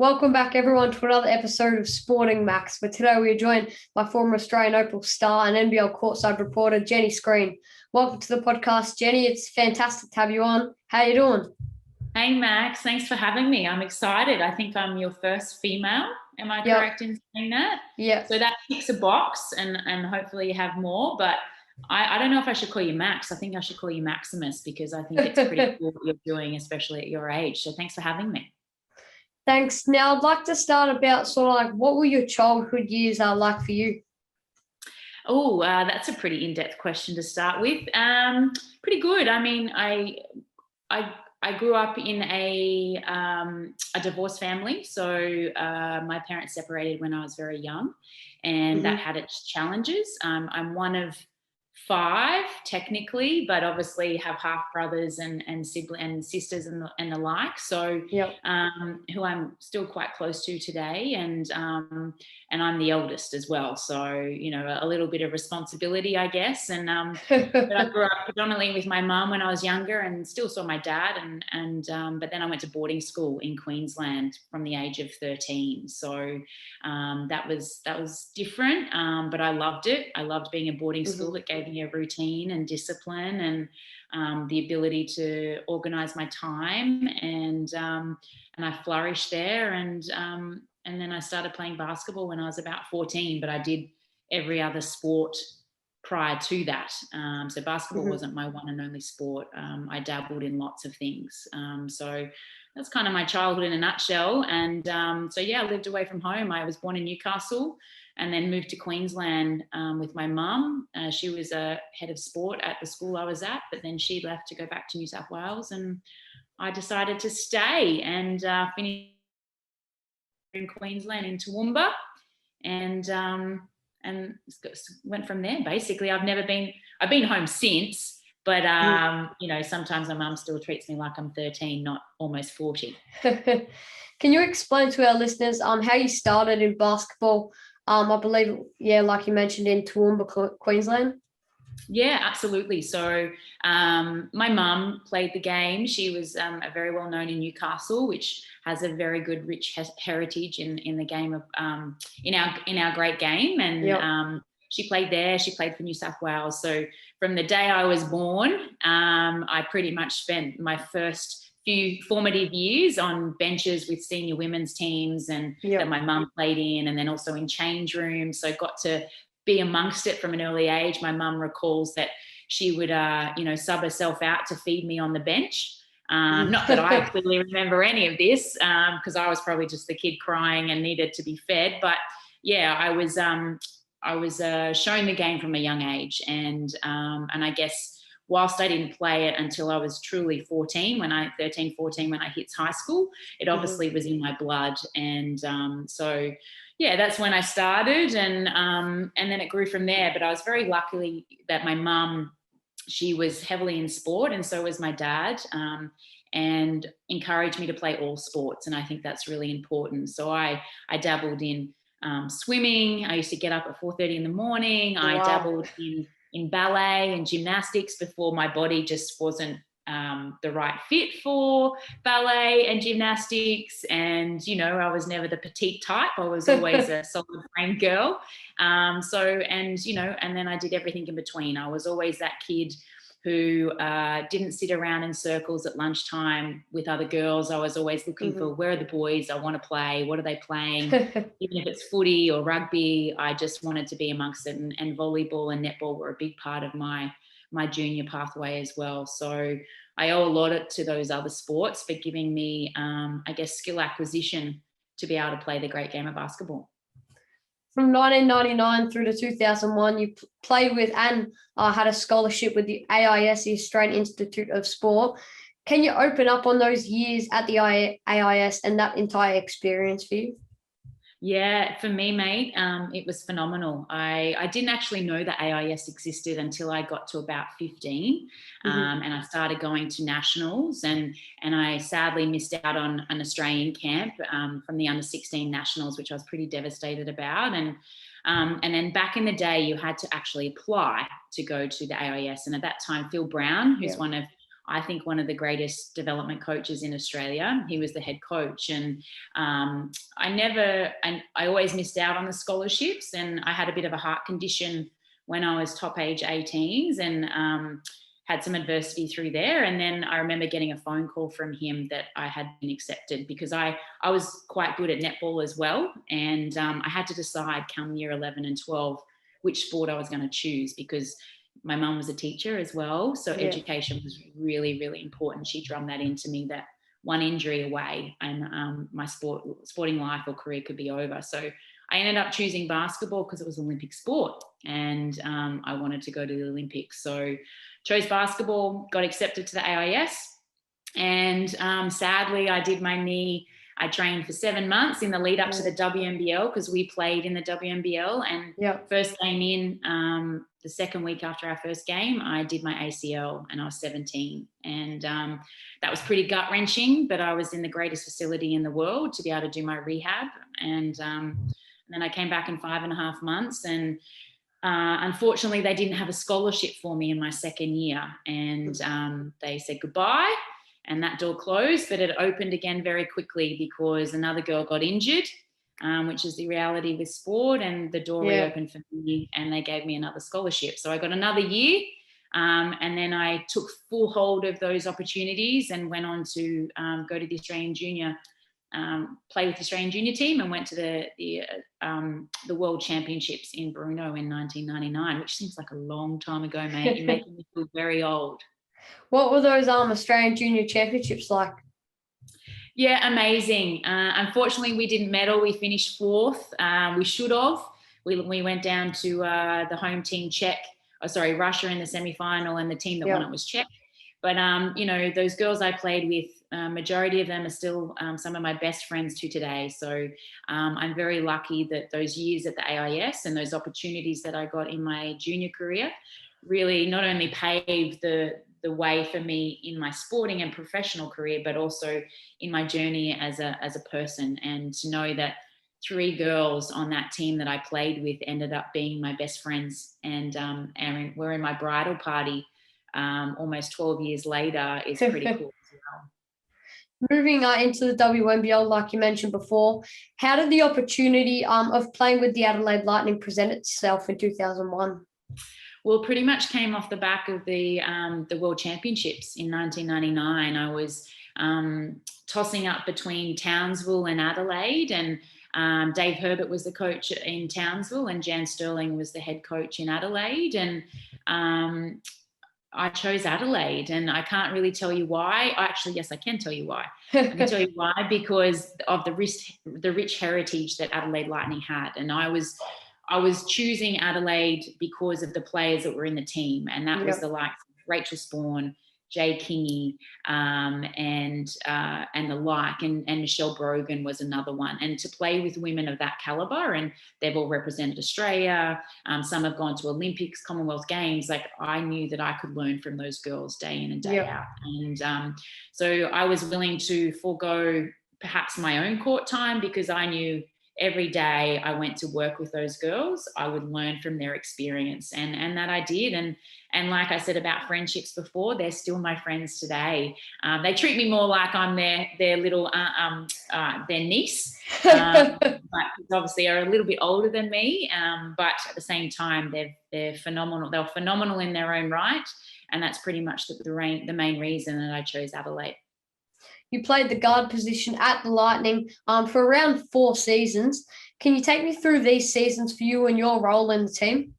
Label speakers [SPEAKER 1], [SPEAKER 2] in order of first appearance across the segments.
[SPEAKER 1] Welcome back, everyone, to another episode of Sporting Max, where today we are joined by former Australian Opals star and NBL Courtside reporter, Jenni Screen. Welcome to the podcast, Jenni. It's fantastic to have you on. How you doing?
[SPEAKER 2] Hey, Max. Thanks for having me. I'm excited. I think I'm your first female. Am I correct in saying that?
[SPEAKER 1] Yeah.
[SPEAKER 2] So that ticks a box, and hopefully you have more. But I don't know if I should call you Max. I think I should call you Maximus because I think it's pretty cool what you're doing, especially at your age. So thanks for having me.
[SPEAKER 1] Thanks. Now, I'd like to start about sort of like what were your childhood years like for you?
[SPEAKER 2] Oh, that's a pretty in-depth question to start with. Pretty good. I mean, I grew up in a divorced family. So my parents separated when I was very young, and that had its challenges. I'm one of 5 technically, but obviously have half brothers and siblings and sisters and the like. So who I'm still quite close to today, and I'm the eldest as well. So a little bit of responsibility, I guess. And but I grew up predominantly with my mum when I was younger, and still saw my dad. But then I went to boarding school in Queensland from the age of 13. So that was different, but I loved it. I loved being in boarding school. It gave me a routine and discipline, and the ability to organise my time, and I flourished there. And then I started playing basketball when I was about 14. But I did every other sport prior to that. So basketball wasn't my one and only sport. I dabbled in lots of things. So that's kind of my childhood in a nutshell. And I lived away from home. I was born in Newcastle and then moved to Queensland with my mum. She was a head of sport at the school I was at, but then she left to go back to New South Wales, and I decided to stay and finish in Queensland in Toowoomba, and went from there. Basically, I've been home since, but sometimes my mum still treats me like I'm 13, not almost 40.
[SPEAKER 1] Can you explain to our listeners how you started in basketball? I believe, like you mentioned, in Toowoomba, Queensland.
[SPEAKER 2] Yeah, absolutely. So my mum played the game. She was very well known in Newcastle, which has a very good, rich heritage in the game of in our great game. And she played there. She played for New South Wales. So from the day I was born, I pretty much spent my first few formative years on benches with senior women's teams, and that my mum played in, and then also in change rooms. So got to be amongst it from an early age. My mum recalls that she would, sub herself out to feed me on the bench. Not that I clearly remember any of this, because I was probably just the kid crying and needed to be fed. But yeah, I was shown the game from a young age, and I guess whilst I didn't play it until I was truly 14, when I hit high school, it obviously was in my blood. And that's when I started, and then it grew from there. But I was very lucky that my mum, she was heavily in sport, and so was my dad, and encouraged me to play all sports. And I think that's really important. So I dabbled in swimming. I used to get up at 4:30 in the morning. I dabbled in ballet and gymnastics before my body just wasn't the right fit for ballet and gymnastics. And, I was never the petite type. I was always a solid frame girl. And then I did everything in between. I was always that kid who didn't sit around in circles at lunchtime with other girls. I was always looking for, where are the boys? I want to play. What are they playing? Even if it's footy or rugby, I just wanted to be amongst it. And volleyball and netball were a big part of my junior pathway as well. So I owe a lot to those other sports for giving me, skill acquisition to be able to play the great game of basketball.
[SPEAKER 1] From 1999 through to 2001, you played with and had a scholarship with the AIS, the Australian Institute of Sport. Can you open up on those years at the AIS and that entire experience for you?
[SPEAKER 2] Yeah, for me, mate, it was phenomenal. I didn't actually know that AIS existed until I got to about 15, and I started going to nationals, and I sadly missed out on an Australian camp from the under-16 nationals, which I was pretty devastated about. And then back in the day, you had to actually apply to go to the AIS, and at that time, Phil Brown, who's one of I think, one of the greatest development coaches in Australia. He was the head coach, and I always missed out on the scholarships, and I had a bit of a heart condition when I was top age 18s, and had some adversity through there. And then I remember getting a phone call from him that I had been accepted, because I was quite good at netball as well. And I had to decide come year 11 and 12 which sport I was going to choose, because my mum was a teacher as well. So education was really, really important. She drummed that into me, that one injury away and my sporting life or career could be over. So I ended up choosing basketball because it was Olympic sport, and I wanted to go to the Olympics. So chose basketball, got accepted to the AIS, and sadly I did my knee. I trained for 7 months in the lead up to the WNBL, because we played in the WNBL, and first game in, the second week after our first game, I did my ACL, and I was 17. And that was pretty gut wrenching, but I was in the greatest facility in the world to be able to do my rehab. And then I came back in 5.5 months, and unfortunately they didn't have a scholarship for me in my second year, and they said goodbye. And that door closed, but it opened again very quickly because another girl got injured, which is the reality with sport, and the door reopened for me, and they gave me another scholarship. So I got another year, and then I took full hold of those opportunities and went on to go to the Australian Junior, play with the Australian Junior team, and went to the World Championships in Brno in 1999, which seems like a long time ago, mate. You're making me feel very old.
[SPEAKER 1] What were those Australian Junior Championships like?
[SPEAKER 2] Yeah, amazing. Unfortunately, we didn't medal. We finished 4th. We should have. We went down to the home team Russia in the semi-final, and the team that won it was Czech. But, those girls I played with, majority of them are still some of my best friends to today. So I'm very lucky that those years at the AIS and those opportunities that I got in my junior career really not only paved the way for me in my sporting and professional career, but also in my journey as a person. And to know that 3 girls on that team that I played with ended up being my best friends, and we're in my bridal party almost 12 years later is pretty cool as well.
[SPEAKER 1] Moving into the WNBL, like you mentioned before, how did the opportunity of playing with the Adelaide Lightning present itself in 2001?
[SPEAKER 2] Well, pretty much came off the back of the World Championships in 1999. I was tossing up between Townsville and Adelaide, and Dave Herbert was the coach in Townsville, and Jan Sterling was the head coach in Adelaide. And I chose Adelaide, and I can't really tell you why. Actually, yes, I can tell you why. I can tell you why, because of the rich heritage that Adelaide Lightning had. And I was choosing Adelaide because of the players that were in the team, and that was the likes of Rachel Spawn, Jay Kingy, and the like, and Michelle Brogan was another one. And to play with women of that caliber, and they've all represented Australia. Some have gone to Olympics, Commonwealth Games. Like, I knew that I could learn from those girls day in and day out. And so I was willing to forego perhaps my own court time, because I knew every day I went to work with those girls, I would learn from their experience, and that I did. And like I said about friendships before, they're still my friends today. They treat me more like I'm their little their niece, but obviously are a little bit older than me. But at the same time, they're phenomenal. They're phenomenal in their own right, and that's pretty much the main reason that I chose Adelaide.
[SPEAKER 1] You played the guard position at the Lightning for around 4 seasons. Can you take me through these seasons for you and your role in the team?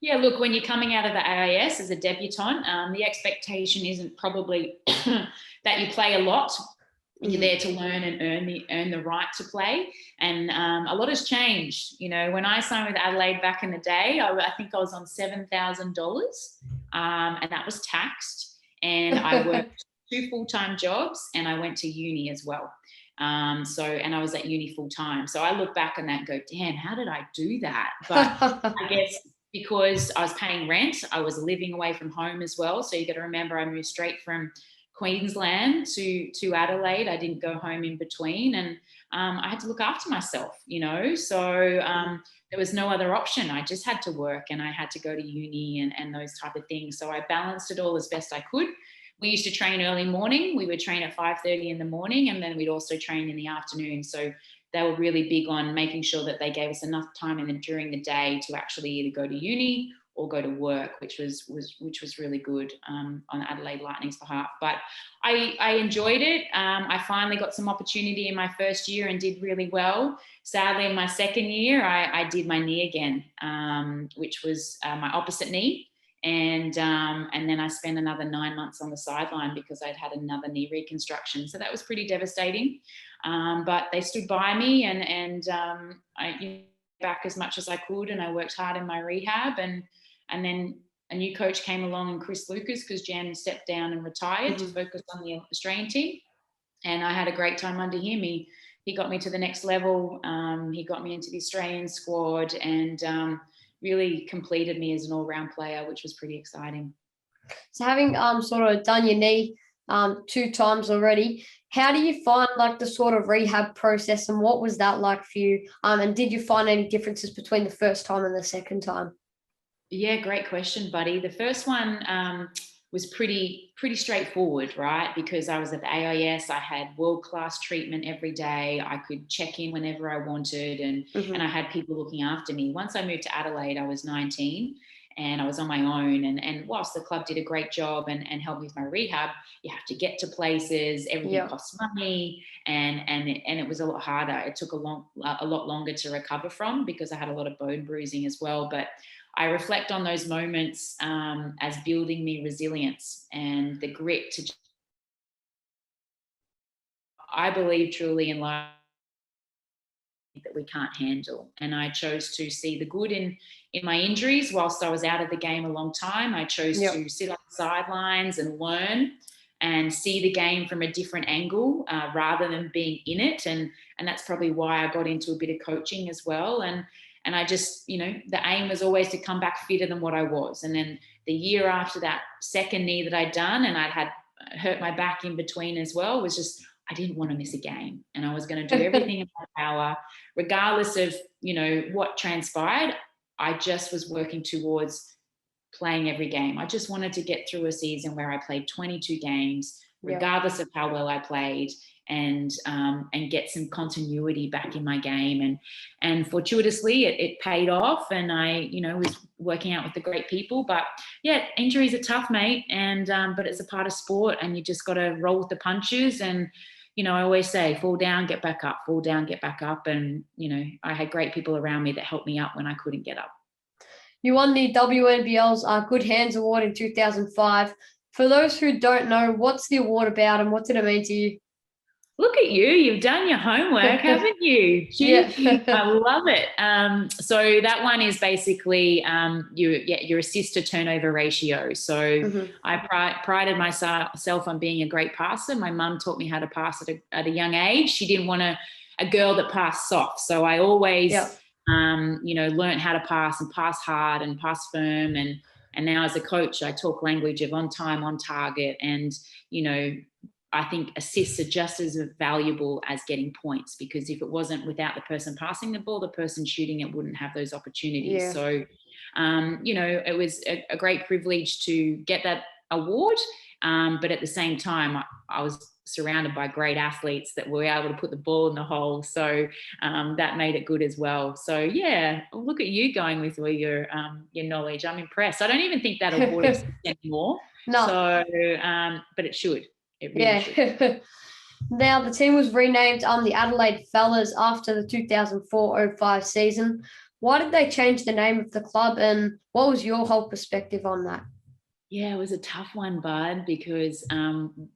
[SPEAKER 2] Yeah, look, when you're coming out of the AIS as a debutant, the expectation isn't probably that you play a lot. You're there to learn and earn the right to play. And a lot has changed. When I signed with Adelaide back in the day, I think I was on $7,000, and that was taxed. And I worked 2 full-time jobs, and I went to uni as well. And I was at uni full-time. So I look back on that and go, damn, how did I do that? But I guess because I was paying rent, I was living away from home as well. So you got to remember, I moved straight from Queensland to Adelaide. I didn't go home in between, and I had to look after myself, So there was no other option. I just had to work, and I had to go to uni and those type of things. So I balanced it all as best I could. we used to train early morning. We would train at 5:30 in the morning, and then we'd also train in the afternoon. So they were really big on making sure that they gave us enough time during the day to actually either go to uni or go to work, which was really good on Adelaide Lightning's behalf. But I enjoyed it. I finally got some opportunity in my first year and did really well. Sadly, in my second year, I did my knee again, which was my opposite knee. And then I spent another 9 months on the sideline because I'd had another knee reconstruction. So that was pretty devastating. But they stood by me, and I back as much as I could, and I worked hard in my rehab. And then a new coach came along, and Chris Lucas, because Jan stepped down and retired to focus on the Australian team. And I had a great time under him. He got me to the next level. He got me into the Australian squad, and really completed me as an all-round player, which was pretty exciting.
[SPEAKER 1] So having sort of done your knee 2 times already, how do you find like the sort of rehab process, and what was that like for you? And did you find any differences between the first time and the second time?
[SPEAKER 2] Yeah, great question, buddy. The first one was pretty straightforward, right? Because I was at the AIS, I had world-class treatment every day. I could check in whenever I wanted, and I had people looking after me. Once I moved to Adelaide, I was 19 and I was on my own. And whilst the club did a great job and helped me with my rehab, you have to get to places, everything costs money, and it was a lot harder. It took a lot longer to recover from because I had a lot of bone bruising as well. But I reflect on those moments as building me resilience and the grit to. I believe truly in life that we can't handle, and I chose to see the good in my injuries. Whilst I was out of the game a long time, I chose to sit on the sidelines and learn and see the game from a different angle rather than being in it. And that's probably why I got into a bit of coaching as well. And I just, the aim was always to come back fitter than what I was. And then the year after that second knee that I'd done, and I'd had hurt my back in between as well, was just, I didn't want to miss a game. And I was going to do everything in my power, regardless of, what transpired. I just was working towards playing every game. I just wanted to get through a season where I played 22 games, regardless of how well I played, and get some continuity back in my game. And fortuitously it paid off, and I was working out with the great people. But yeah, injuries are tough, mate, and but it's a part of sport, and you just got to roll with the punches. And I always say, fall down, get back up, fall down, get back up. And I had great people around me that helped me up when I couldn't get up.
[SPEAKER 1] You won the WNBL's Good Hands Award in 2005. For those who don't know, what's the award about and what did it mean to you?
[SPEAKER 2] Look at you. You've done your homework, haven't you?
[SPEAKER 1] Yeah.
[SPEAKER 2] I love it. So that one is basically your assist to turnover ratio. So I prided myself on being a great passer. My mum taught me how to pass at a young age. She didn't want a girl that passed soft. So I always, learned how to pass and pass hard and pass firm. And now as a coach, I talk language of on time, on target. And, I think assists are just as valuable as getting points, because if it wasn't without the person passing the ball, the person shooting it wouldn't have those opportunities. Yeah. So, it was a great privilege to get that award. But at the same time, I was surrounded by great athletes that were able to put the ball in the hole. So that made it good as well. So yeah, look at you going with all your knowledge. I'm impressed. I don't even think that award exists anymore.
[SPEAKER 1] No.
[SPEAKER 2] So, but it should. It really should.
[SPEAKER 1] Now, the team was renamed the Adelaide Fellas after the 2004-05 season. Why did they change the name of the club, and what was your whole perspective on that?
[SPEAKER 2] Yeah, it was a tough one, Bud, because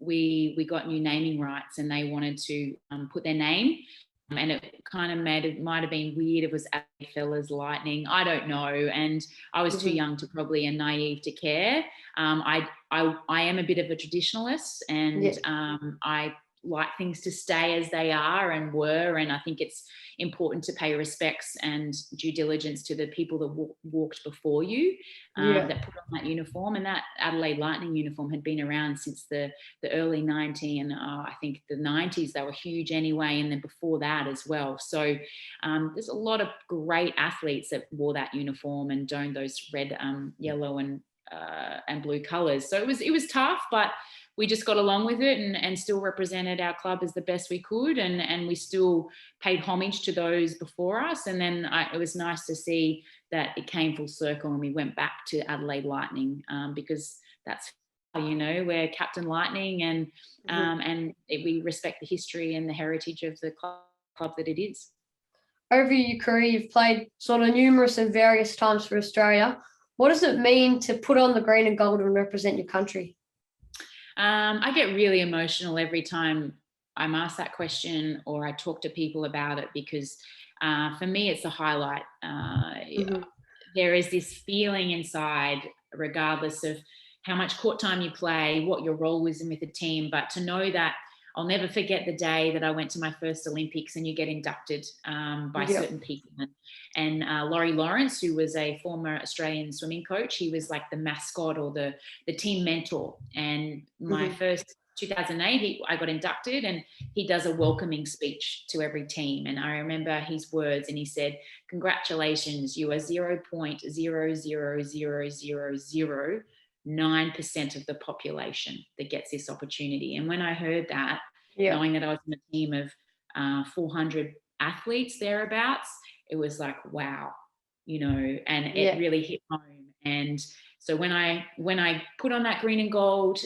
[SPEAKER 2] we got new naming rights and they wanted to put their name, and it kind of might have been weird. It was Adelaide Fellas Lightning. I don't know, and I was too young to probably and naive to care. I am a bit of a traditionalist, and I like things to stay as they are and were, and I think it's important to pay respects and due diligence to the people that walked before you, that put on that uniform. And that Adelaide Lightning uniform had been around since the early I think the 90s. They were huge anyway, and then before that as well. So there's a lot of great athletes that wore that uniform and donned those red, yellow and blue colours. So it was tough, but we just got along with it and still represented our club as the best we could. And we still paid homage to those before us. And then it was nice to see that it came full circle and we went back to Adelaide Lightning, because that's, we're Captain Lightning, and we respect the history and the heritage of the club that it is.
[SPEAKER 1] Over your career, you've played sort of numerous and various times for Australia. What does it mean to put on the green and gold and represent your country?
[SPEAKER 2] I get really emotional every time I'm asked that question or I talk to people about it, because for me, it's a highlight. There is this feeling inside, regardless of how much court time you play, what your role is with the team, but to know that I'll never forget the day that I went to my first Olympics and you get inducted by certain people. And Laurie Lawrence, who was a former Australian swimming coach, he was like the mascot or the team mentor. And my first 2008, I got inducted, and he does a welcoming speech to every team. And I remember his words, and he said, "Congratulations, you are 0.0000009% of the population that gets this opportunity." And when I heard that, knowing that I was on a team of 400 athletes thereabouts, it was like, wow, and it really hit home. And so when I put on that green and gold,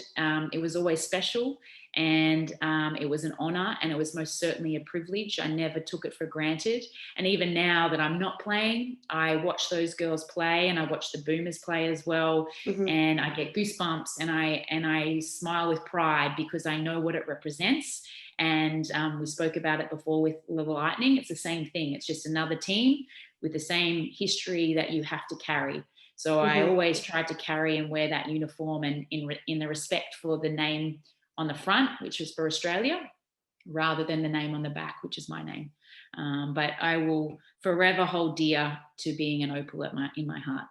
[SPEAKER 2] it was always special, and it was an honor, and it was most certainly a privilege. I never took it for granted. And even now that I'm not playing, I watch those girls play, and I watch the Boomers play as well, and I get goosebumps, and I smile with pride, because I know what it represents. And we spoke about it before with the Lightning. It's the same thing. It's just another team with the same history that you have to carry. So I always tried to carry and wear that uniform, and in the respect for the name on the front, which was for Australia, rather than the name on the back, which is my name. But I will forever hold dear to being an Opal in my heart.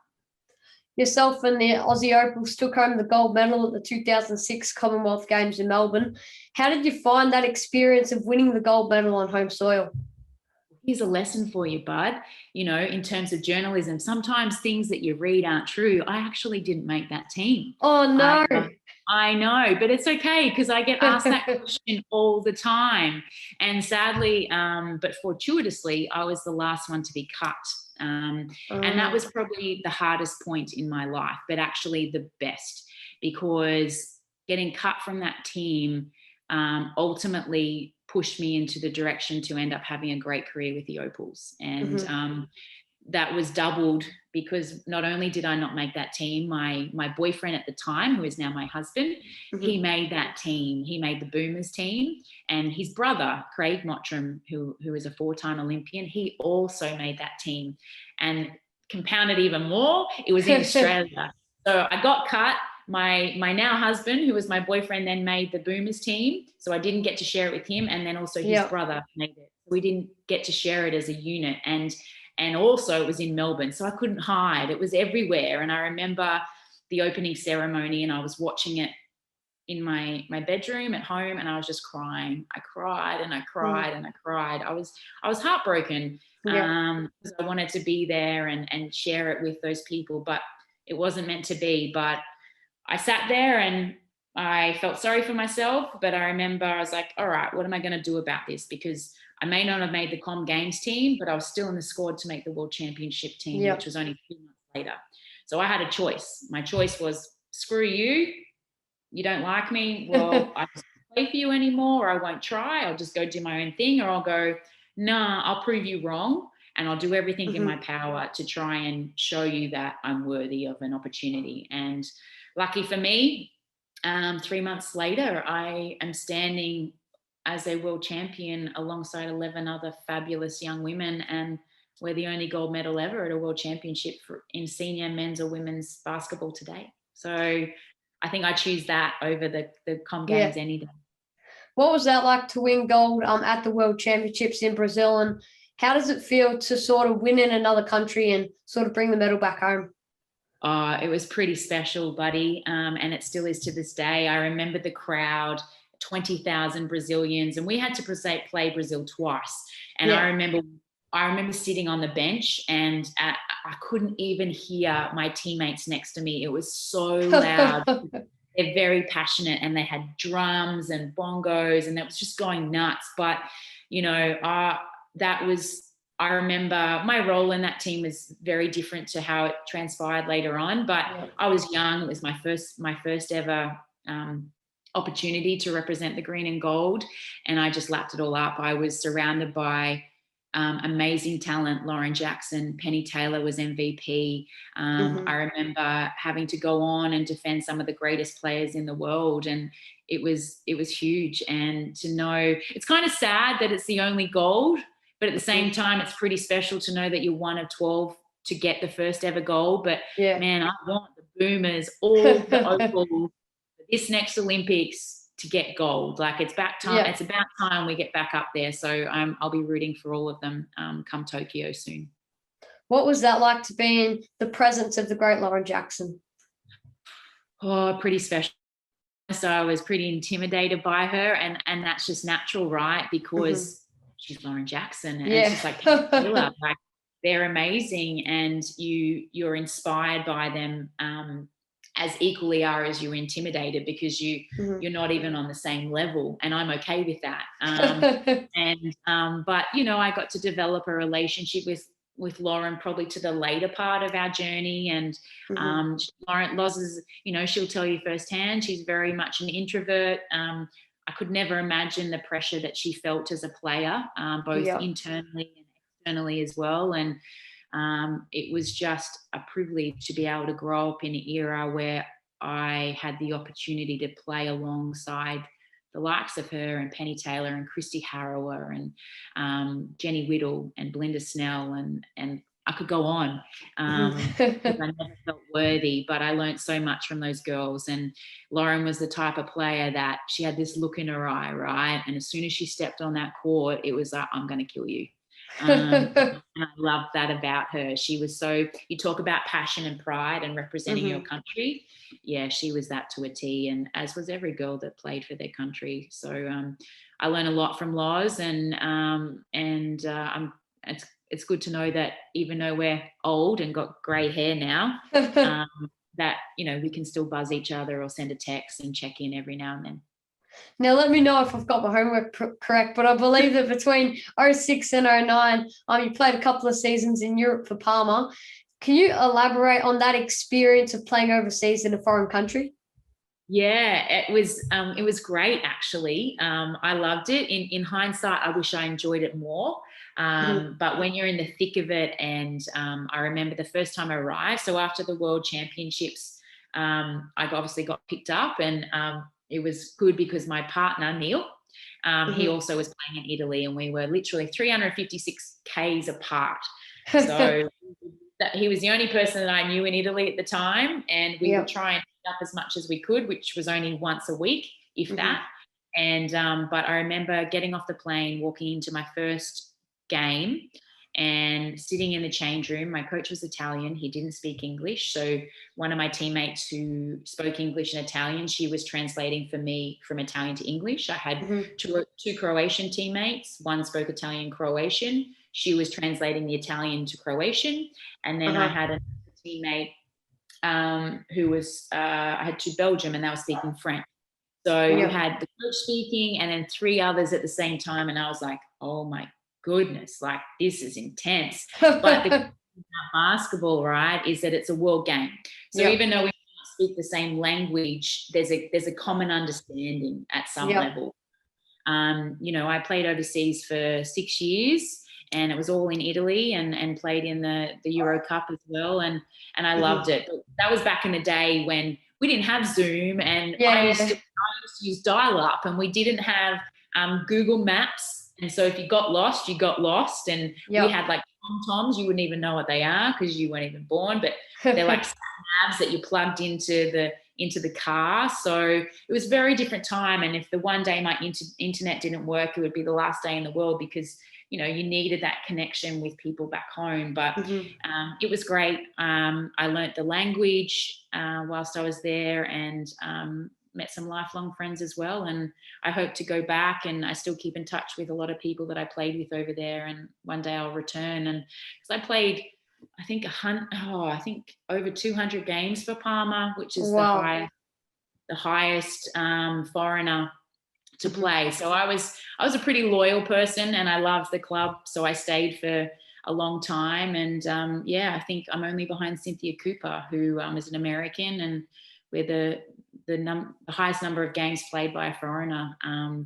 [SPEAKER 1] Yourself and the Aussie Opals took home the gold medal at the 2006 Commonwealth Games in Melbourne. How did you find that experience of winning the gold medal on home soil?
[SPEAKER 2] Here's a lesson for you, bud. In terms of journalism, sometimes things that you read aren't true. I actually didn't make that team.
[SPEAKER 1] Oh, no.
[SPEAKER 2] I know, but it's okay, because I get asked that question all the time. And sadly, but fortuitously, I was the last one to be cut. And that was probably the hardest point in my life, but actually the best, because getting cut from that team ultimately pushed me into the direction to end up having a great career with the Opals. And that was doubled, because not only did I not make that team, my boyfriend at the time, who is now my husband, he made that team. He made the Boomers team, and his brother, Craig Mottram, who is a 4-time Olympian, he also made that team. And compounded even more, it was in Australia. So I got cut. My now husband, who was my boyfriend, then made the Boomers team. So I didn't get to share it with him. And then also his brother made it. We didn't get to share it as a unit. And also it was in Melbourne. So I couldn't hide. It was everywhere. And I remember the opening ceremony, and I was watching it in my bedroom at home, and I was just crying. I cried and I cried and I cried. I was heartbroken, because I wanted to be there and share it with those people, but it wasn't meant to be. But I sat there and I felt sorry for myself, but I remember I was like, all right, what am I going to do about this? Because I may not have made the Com Games team, but I was still in the squad to make the World Championship team, which was only 2 months later. So I had a choice. My choice was, screw you. You don't like me. Well, I don't play for you anymore, or I won't try. I'll just go do my own thing, or I'll go, nah, I'll prove you wrong. And I'll do everything in my power to try and show you that I'm worthy of an opportunity. And lucky for me, 3 months later, I am standing as a world champion alongside 11 other fabulous young women. And we're the only gold medal ever at a world championship in senior men's or women's basketball today. So I think I choose that over the Com Games any day.
[SPEAKER 1] What was that like to win gold at the World Championships in Brazil? And how does it feel to sort of win in another country and sort of bring the medal back home?
[SPEAKER 2] It was pretty special, buddy. And it still is to this day. I remember the crowd, 20,000 Brazilians, and we had to play Brazil twice. And I remember sitting on the bench, and I couldn't even hear my teammates next to me. It was so loud. they're very passionate, and they had drums and bongos, and it was just going nuts. But, you know, I remember my role in that team was very different to how it transpired later on, but I was young. It was my first ever opportunity to represent the green and gold, and I just lapped it all up. I was surrounded by amazing talent. Lauren Jackson, Penny Taylor was MVP. I remember having to go on and defend some of the greatest players in the world, and it was huge. And to know, it's kind of sad that it's the only gold, but at the same time, it's pretty special to know that you're one of 12 to get the first ever gold. But man, I want the Boomers, all the Opals, this next Olympics, to get gold. Like, it's back time. It's about time we get back up there. So I'll be rooting for all of them come Tokyo soon.
[SPEAKER 1] What was that like to be in the presence of the great Lauren Jackson?
[SPEAKER 2] Oh, pretty special. So I was pretty intimidated by her, and that's just natural, right? Because she's Lauren Jackson, and it's just like, Taylor, like, they're amazing, and you're inspired by them as equally are as you're intimidated, because you're not even on the same level, and I'm okay with that. But you know, I got to develop a relationship with Lauren probably to the later part of our journey, and Lauren Loz is, you know, she'll tell you firsthand, she's very much an introvert. I could never imagine the pressure that she felt as a player, both internally and externally as well. And it was just a privilege to be able to grow up in an era where I had the opportunity to play alongside the likes of her and Penny Taylor and Christy Harrower and Jenni Whittle and Belinda Snell, and I could go on. Because I never felt worthy, but I learned so much from those girls. And Lauren was the type of player that she had this look in her eye, right? And as soon as she stepped on that court, it was like, I'm going to kill you. And I loved that about her. She was so, you talk about passion and pride and representing your country. Yeah, she was that to a T, and as was every girl that played for their country. So I learned a lot from Loz, and it's good to know that even though we're old and got grey hair now, that, you know, we can still buzz each other or send a text and check in every now and then.
[SPEAKER 1] Now, let me know if I've got my homework correct, but I believe that between 06 and 09, you played a couple of seasons in Europe for Parma. Can you elaborate on that experience of playing overseas in a foreign country?
[SPEAKER 2] Yeah, it was great, actually. I loved it. In hindsight, I wish I enjoyed it more. But when you're in the thick of it, and I remember the first time I arrived, so after the World Championships, I obviously got picked up, and it was good because my partner, Neil, he also was playing in Italy, and we were literally 356 Ks apart. So he was the only person that I knew in Italy at the time, and we would try and meet up as much as we could, which was only once a week, if that. And but I remember getting off the plane, walking into my first game, and sitting in the change room. My coach was Italian. He didn't speak English. So one of my teammates who spoke English and Italian, she was translating for me from Italian to English. I had two Croatian teammates. One spoke Italian, Croatian. She was translating the Italian to Croatian. And then I had another teammate who was, I had two Belgium, and they were speaking French. So you had the coach speaking and then three others at the same time. And I was like, oh my goodness, like, this is intense. But the thing about basketball, right, is that it's a world game. So even though we don't speak the same language, there's a common understanding at some level. You know, I played overseas for 6 years, and it was all in Italy, and played in the Euro Cup as well, and I loved it. But that was back in the day when we didn't have Zoom, and I used to use dial-up, and we didn't have Google Maps. And so if you got lost, you got lost. And we had like tom-toms. You wouldn't even know what they are because you weren't even born, but they're like navs that you plugged into the car. So it was a very different time. And if the one day my internet didn't work, it would be the last day in the world, because, you know, you needed that connection with people back home. But it was great. I learnt the language whilst I was there, and met some lifelong friends as well, and I hope to go back, and I still keep in touch with a lot of people that I played with over there, and one day I'll return. And because I played, I think over 200 games for Parma, which is the highest the highest foreigner to play. So I was a pretty loyal person, and I loved the club, so I stayed for a long time. And I think I'm only behind Cynthia Cooper, who is an American, and we're the highest number of games played by a foreigner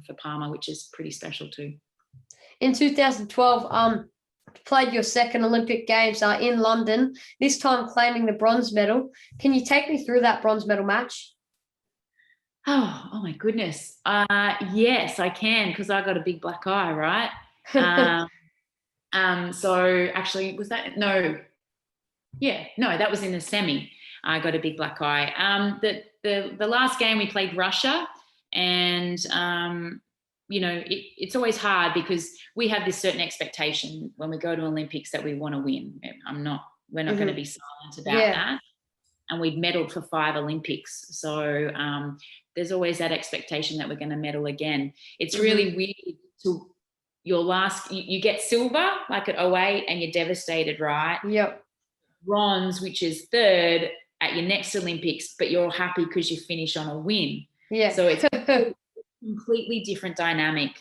[SPEAKER 2] for Palmer, which is pretty special too.
[SPEAKER 1] In 2012, played your second Olympic Games in London, this time claiming the bronze medal. Can you take me through that bronze medal match?
[SPEAKER 2] Oh my goodness. Yes, I can, because I got a big black eye, right? So actually, was that? No. Yeah, no, that was in the semi. I got a big black eye. The last game we played Russia, and it's always hard because we have this certain expectation when we go to Olympics that we want to win. We're not going to be silent about that. And we'd medaled for 5 Olympics. So there's always that expectation that we're going to medal again. It's really weird to your last, you get silver like at 08 and you're devastated, right?
[SPEAKER 1] Yep.
[SPEAKER 2] Bronze, which is 3rd at your next Olympics, but you're happy because you finish on a win.
[SPEAKER 1] Yeah.
[SPEAKER 2] So it's a completely different dynamic.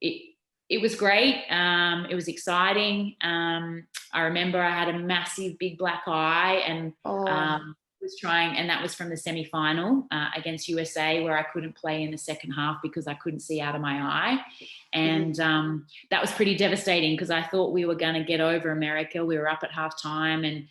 [SPEAKER 2] It was great. It was exciting. I remember I had a massive big black eye, and was trying, and that was from the semi-final against USA, where I couldn't play in the second half because I couldn't see out of my eye. And that was pretty devastating because I thought we were going to get over America. We were up at halftime and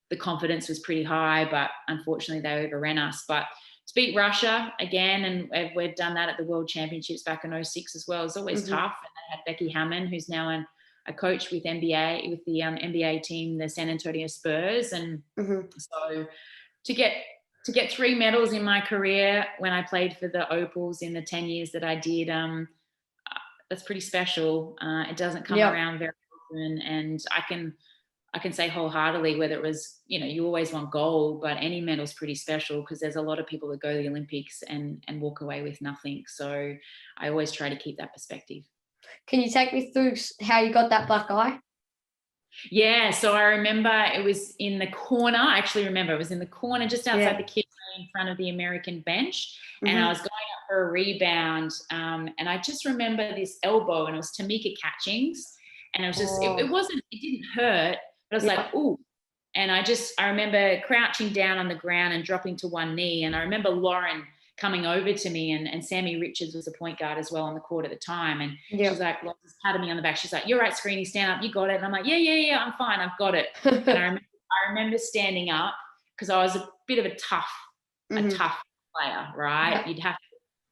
[SPEAKER 2] the confidence was pretty high, but unfortunately they overran us. But to beat Russia again, and we've done that at the World Championships back in 2006 as well, it's always tough. And they had Becky Hammond, who's now a coach with the NBA team, the San Antonio Spurs. And so to get 3 medals in my career when I played for the Opals in the 10 years that I did, that's pretty special. It doesn't come around very often, and I can say wholeheartedly, whether it was, you always want gold, but any medal's pretty special because there's a lot of people that go to the Olympics and walk away with nothing. So I always try to keep that perspective.
[SPEAKER 1] Can you take me through how you got that black eye?
[SPEAKER 2] Yeah, so I remember it was in the corner. I actually remember it was in the corner just outside the kitchen in front of the American bench. And I was going up for a rebound. And I just remember this elbow, and it was Tamika Catchings. And it was just, it didn't hurt, but I was like, ooh. And I remember crouching down on the ground and dropping to one knee. And I remember Lauren coming over to me, and Sammy Richards was the point guard as well on the court at the time. And she's like, just patted me on the back. She's like, "You're right, Screeny, stand up. You got it." And I'm like, yeah, I'm fine. I've got it. And I remember standing up because I was a bit of a tough player, right?
[SPEAKER 1] Yeah.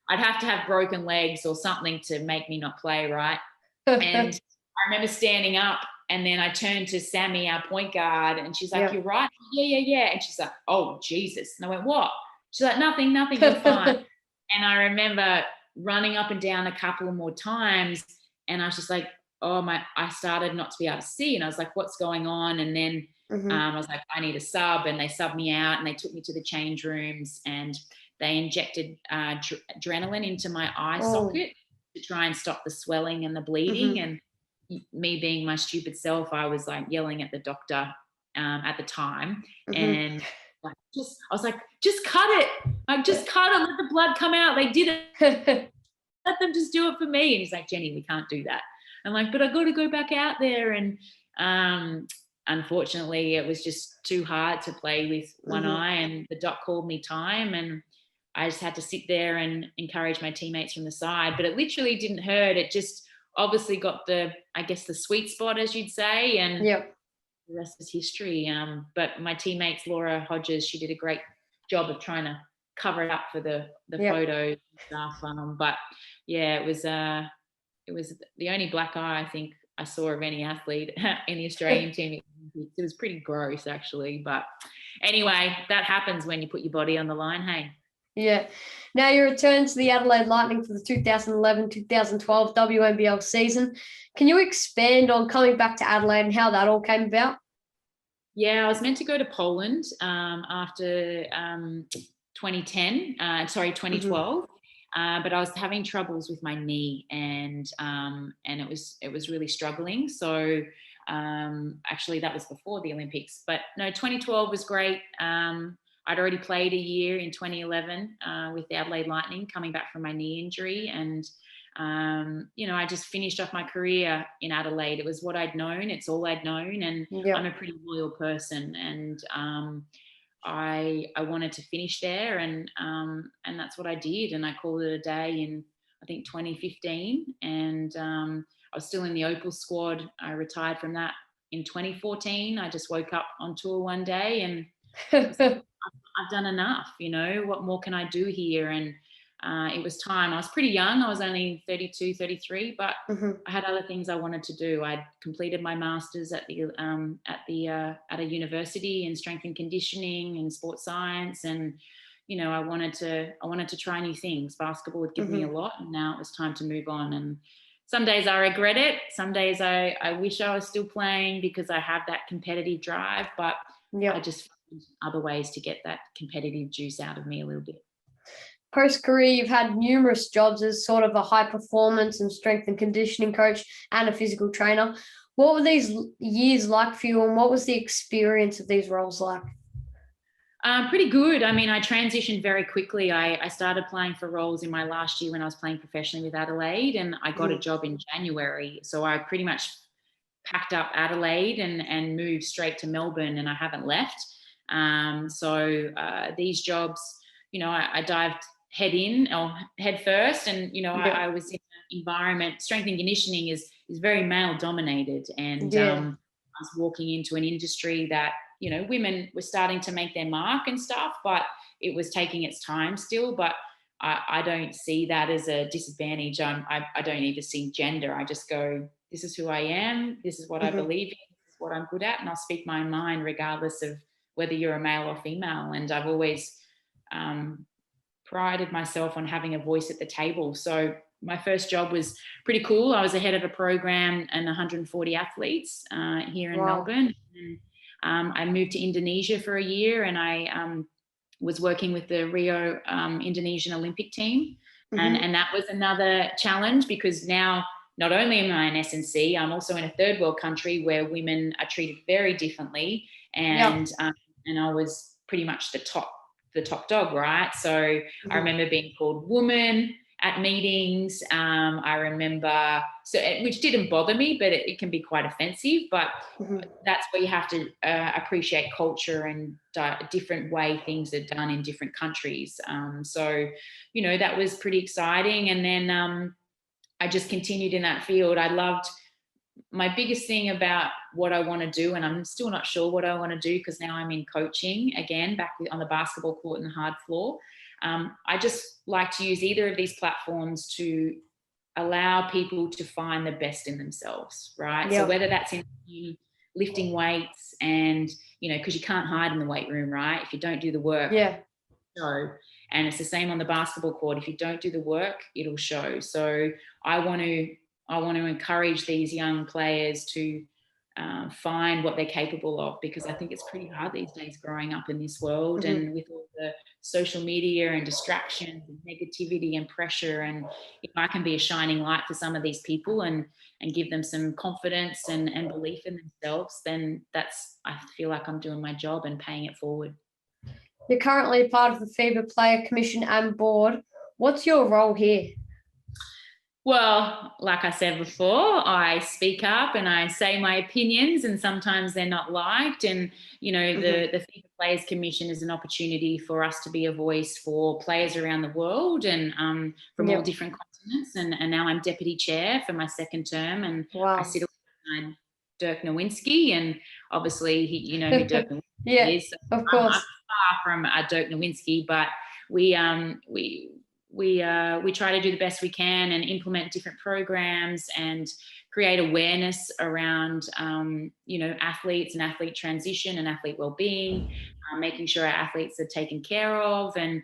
[SPEAKER 2] I'd have to have broken legs or something to make me not play, right? And I remember standing up, and then I turned to Sammy, our point guard, and she's like, "You're right." Yeah. And she's like, "Oh, Jesus." And I went, "What?" She's like, nothing, you're fine. And I remember running up and down a couple of more times, and I was just like, I started not to be able to see. And I was like, what's going on? And then I was like, I need a sub. And they subbed me out, and they took me to the change rooms, and they injected adrenaline into my eye socket to try and stop the swelling and the bleeding. And me being my stupid self, I was like yelling at the doctor at the time. And I was like, just cut it. Just cut it. Let the blood come out. They did it. Let them just do it for me. And he's like, "Jenni, we can't do that." I'm like, "But I got to go back out there." And unfortunately, it was just too hard to play with one eye. And the doc called me time, and I just had to sit there and encourage my teammates from the side. But it literally didn't hurt. It just obviously got the sweet spot, as you'd say. And the rest is history. But my teammates, Laura Hodges, she did a great job of trying to cover it up for the photos and stuff. But yeah, it was the only black eye I think I saw of any athlete in the Australian team. It was pretty gross, actually. But anyway, that happens when you put your body on the line, hey?
[SPEAKER 1] Yeah. Now you return to the Adelaide Lightning for the 2011-2012 WNBL season. Can you expand on coming back to Adelaide and how that all came about?
[SPEAKER 2] Yeah, I was meant to go to Poland after 2012, but I was having troubles with my knee, and it was really struggling. So actually, that was before the Olympics. But no, 2012 was great. I'd already played a year in 2011 with the Adelaide Lightning, coming back from my knee injury. And, I just finished off my career in Adelaide. It was what I'd known. It's all I'd known. And I'm a pretty loyal person. And I wanted to finish there. And that's what I did. And I called it a day in, I think, 2015. And I was still in the Opals squad. I retired from that in 2014. I just woke up on tour one day and I've done enough, what more can I do here? And it was time. I was pretty young. I was only 32, 33, but I had other things I wanted to do. I'd completed my master's at a university in strength and conditioning and sports science. And, I wanted to try new things. Basketball would give me a lot, and now it was time to move on. And some days I regret it. Some days I wish I was still playing because I have that competitive drive, but I just found other ways to get that competitive juice out of me a little bit.
[SPEAKER 1] Post-career, you've had numerous jobs as sort of a high performance and strength and conditioning coach and a physical trainer. What were these years like for you, and what was the experience of these roles like?
[SPEAKER 2] Pretty good. I mean, I transitioned very quickly. I started applying for roles in my last year when I was playing professionally with Adelaide, and I got a job in January. So I pretty much packed up Adelaide and moved straight to Melbourne, and I haven't left. So these jobs, I dived head first, and I was in an environment. Strength and conditioning is very male dominated, and I was walking into an industry that women were starting to make their mark and stuff, but it was taking its time still. But I don't see that as a disadvantage. I don't even see gender. I just go, this is who I am. This is what I believe in. This is what I'm good at, and I'll speak my mind regardless of whether you're a male or female. And I've always prided myself on having a voice at the table. So my first job was pretty cool. I was the head of a program and 140 athletes here in Melbourne. And, I moved to Indonesia for a year, and I was working with the Rio Indonesian Olympic team. And that was another challenge, because now not only am I an S&C, I'm also in a third world country where women are treated very differently. And I was pretty much the top dog, right? So I remember being called woman at meetings. I remember, which didn't bother me, but it can be quite offensive. But that's where you have to appreciate culture and different way things are done in different countries. So, that was pretty exciting. And then I just continued in that field. My biggest thing about what I want to do, and I'm still not sure what I want to do, because now I'm in coaching again, back on the basketball court and the hard floor. I just like to use either of these platforms to allow people to find the best in themselves, right? So whether that's in lifting weights and, because you can't hide in the weight room, right? If you don't do the work, show. And it's the same on the basketball court. If you don't do the work, it'll show. So I want to encourage these young players to find what they're capable of, because I think it's pretty hard these days growing up in this world, and with all the social media and distractions and negativity and pressure. And if I can be a shining light for some of these people and give them some confidence and belief in themselves, then I feel like I'm doing my job and paying it forward.
[SPEAKER 1] You're currently part of the FIBA Player Commission and Board. What's your role here?
[SPEAKER 2] Well, like I said before, I speak up and I say my opinions, and sometimes they're not liked. And, the FIBA Players Commission is an opportunity for us to be a voice for players around the world and from all different continents. And now I'm deputy chair for my second term, and I sit alongside Dirk Nowitzki, and obviously who Dirk Nowitzki is. So
[SPEAKER 1] of course.
[SPEAKER 2] I'm far from Dirk Nowitzki, but we try to do the best we can and implement different programs and create awareness around, athletes and athlete transition and athlete well-being, making sure our athletes are taken care of, and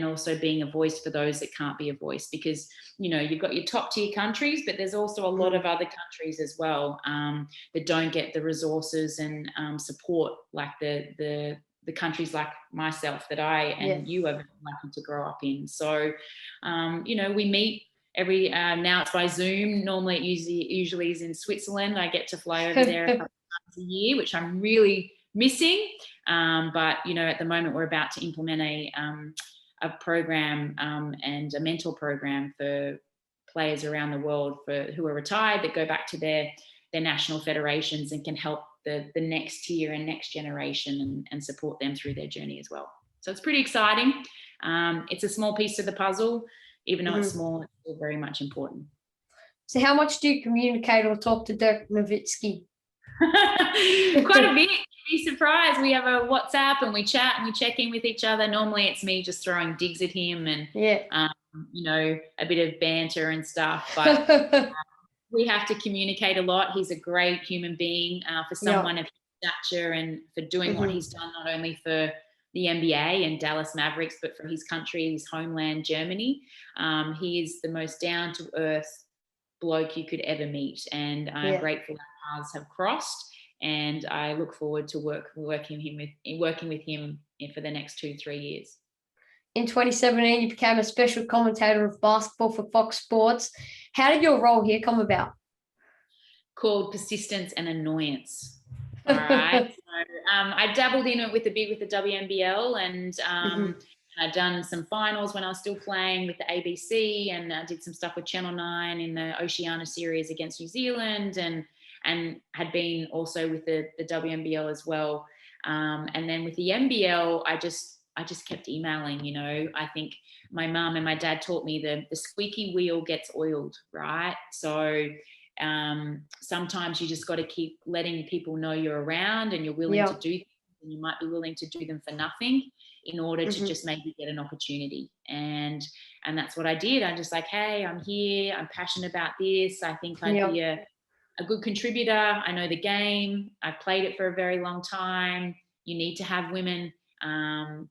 [SPEAKER 2] also being a voice for those that can't be a voice, because, you've got your top tier countries, but there's also a lot of other countries as well that don't get the resources and support like the countries like myself that I and you are lucky to grow up in. So, we meet every, now it's by Zoom. Normally it usually is in Switzerland. I get to fly over there a couple of times a year, which I'm really, missing. But, you know, at the moment we're about to implement a program and a mentor program for players around the world who are retired that go back to their national federations and can help the next tier and next generation and support them through their journey as well. So it's pretty exciting. It's a small piece of the puzzle. Even though it's small, it's still very much important.
[SPEAKER 1] So how much do you communicate or talk to Dirk Nowitzki?
[SPEAKER 2] Quite a bit. You'd be surprised. We have a WhatsApp and we chat and we check in with each other. Normally it's me just throwing digs at him and, you know, a bit of banter and stuff. But we have to communicate a lot. He's a great human being for someone of his stature and for doing what he's done, not only for the NBA and Dallas Mavericks, but for his country, his homeland, Germany. He is the most down-to-earth bloke you could ever meet. And I'm grateful our paths have crossed. And I look forward to working with him for the next 2-3 years.
[SPEAKER 1] In 2017, you became a special commentator of basketball for Fox Sports. How did your role here come about?
[SPEAKER 2] Called persistence and annoyance. All right. So, I dabbled in it with the WNBL, and I'd done some finals when I was still playing with the ABC, and I did some stuff with Channel 9 in the Oceania series against New Zealand, and had been also with the WNBL as well. And then with the NBL, I just kept emailing, you know. I think my mum and my dad taught me the squeaky wheel gets oiled, right? So sometimes you just got to keep letting people know you're around and you're willing to do things, and you might be willing to do them for nothing in order to just maybe get an opportunity. And that's what I did. I'm just like, hey, I'm here. I'm passionate about this. I think I'd be a good contributor. I know the game. I've played it for a very long time. You need to have women,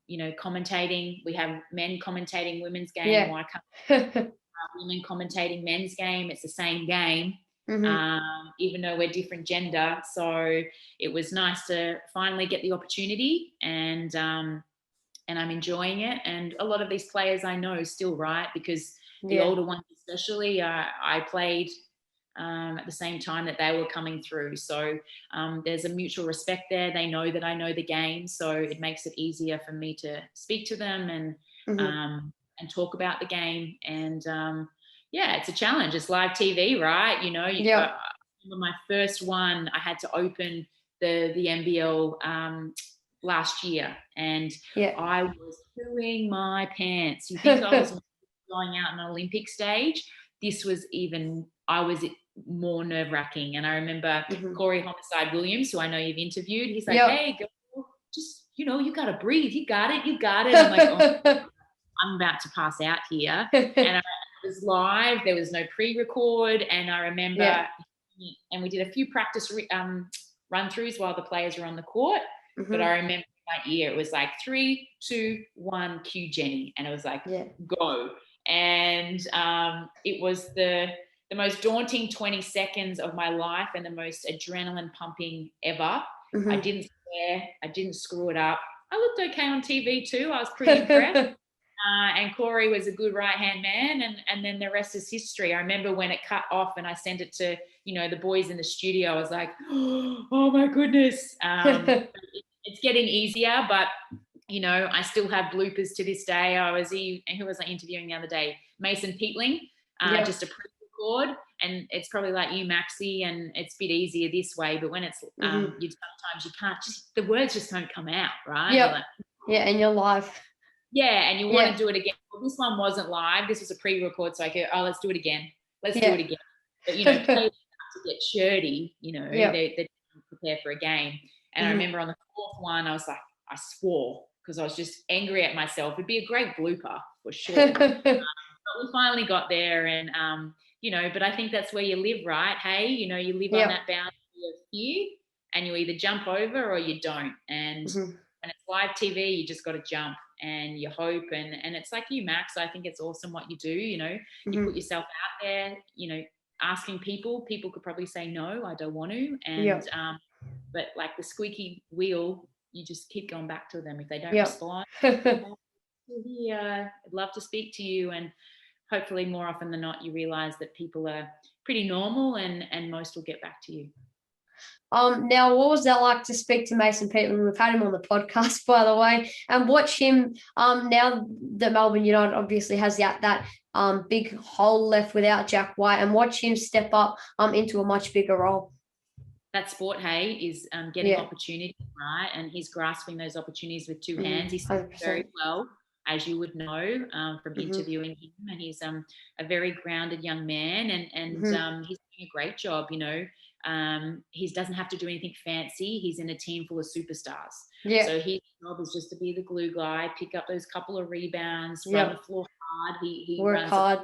[SPEAKER 2] you know, commentating. We have men commentating women's game. Why can't women commentating men's game? It's the same game. Even though we're different gender. So it was nice to finally get the opportunity, and I'm enjoying it. And a lot of these players I know still, right? Because the older ones especially, I played at the same time that they were coming through. So there's a mutual respect there. They know that I know the game, so it makes it easier for me to speak to them and talk about the game. And it's a challenge. It's live TV, right? You know, I remember my first one, I had to open the NBL last year, and I was pooing my pants. You think I was going out on an Olympic stage? This was I was more nerve-wracking. And I remember Corey Homicide Williams, who I know you've interviewed, he's like, hey, girl, just, you know, you got to breathe. You got it. I'm like, oh, I'm about to pass out here. And it was live. There was no pre-record. And I remember, and we did a few practice run-throughs while the players were on the court. But I remember in my ear, it was like 3, 2, 1, cue Jenni. And it was like, go. And it was the most daunting 20 seconds of my life and the most adrenaline pumping ever. I didn't swear. I didn't screw it up. I looked okay on TV too. I was pretty impressed. And Corey was a good right-hand man, and then the rest is history. I remember when it cut off and I sent it to, you know, the boys in the studio, I was like, oh my goodness. It's getting easier, but, you know, I still have bloopers to this day. Who was I interviewing the other day? Mason Peatling, just a pre-record, and it's probably like you, Maxie, and it's a bit easier this way, but when it's, sometimes you can't, the words just don't come out, right?
[SPEAKER 1] And you're live.
[SPEAKER 2] Yeah, and you want to do it again. Well, this one wasn't live. This was a pre-record, so I go, let's do it again. Let's do it again. But, you know, players have to get shirty, you know, they prepare for a game. And I remember on the fourth one, I was like, I swore because I was just angry at myself. It'd be a great blooper for sure. But we finally got there, and, you know, but I think that's where you live, right? Hey, you know, you live on that boundary of fear, and you either jump over or you don't. And when it's live TV, you just got to jump and you hope. And it's like you, Max, I think it's awesome what you do. You know, you put yourself out there, you know, asking people could probably say, no, I don't want to. And, but like the squeaky wheel, you just keep going back to them. If they don't respond, I'd love to speak to you. And hopefully more often than not, you realize that people are pretty normal, and most will get back to you.
[SPEAKER 1] Now, what was that like to speak to Mason Peatland? We've had him on the podcast, by the way, and watch him. Now that Melbourne United obviously has that big hole left without Jack White, and watch him step up into a much bigger role.
[SPEAKER 2] That sport, hey, is getting opportunities, right? And he's grasping those opportunities with two hands. He's very well, as you would know from interviewing him. And he's a very grounded young man, and he's doing a great job, you know. He doesn't have to do anything fancy. He's in a team full of superstars. Yeah. So his job is just to be the glue guy, pick up those couple of rebounds, run the floor hard. He runs hard,